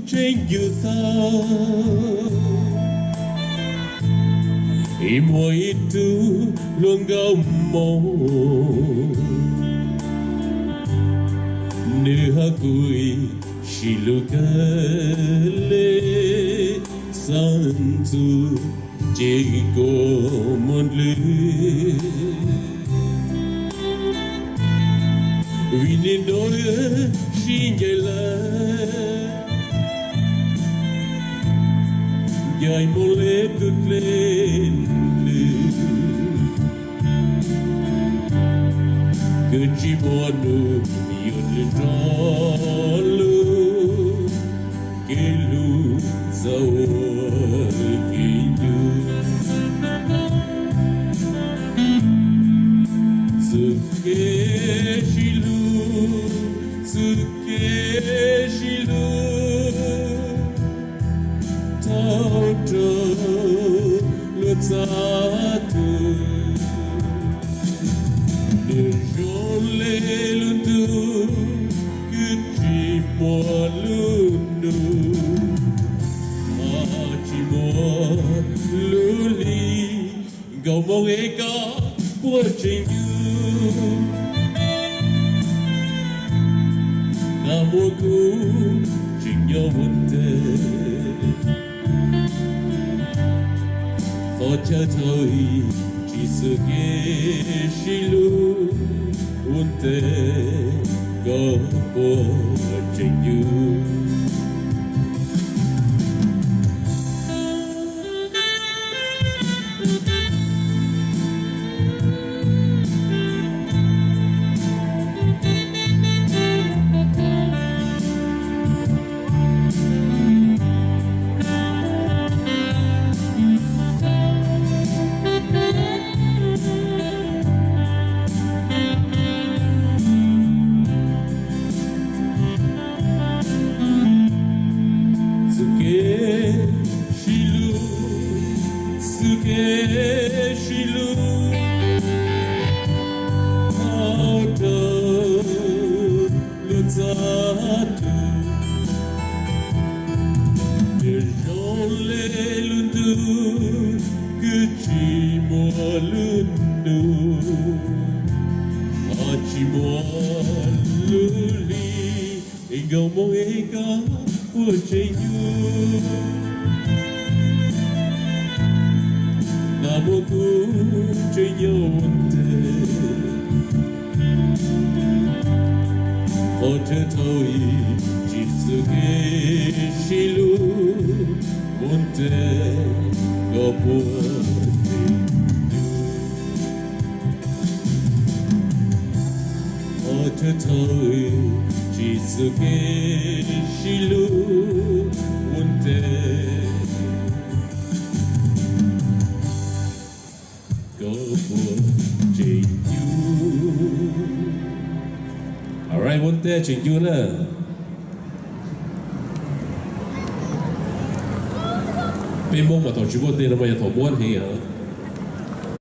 trên như ta y mỗi tu luôn gom mồ nửa cuối chỉ lu le san tu chỉ có một lưới vì nên đôi xin nhảy lại dài một lệ đứt lên cứ chỉ buồn nụ yêu lên đó lu cái lu giàu cái lu sự cái chỉ lu sự cái chỉ lu tao trơ lướt xa từ để trốn lên luôn từ cứ chỉ mùa luôn đủ mà chỉ mùa lưu ly gầu mong ấy có của trình như là mùa cũ trình nhau một tết có chờ thôi chỉ sự kế chỉ lu un te có của trình như gầu mong ấy có của trình như là mùa cũ trình nhau một tết có chờ thôi chỉ sự kế chỉ lu một tết có của trình có chờ thôi chỉ sự kế chỉ lu một tết có của trình như. Alright, một tết trình như nè. Bên mông mà thầu chú bộ tết là bây giờ thầu buôn hay hả?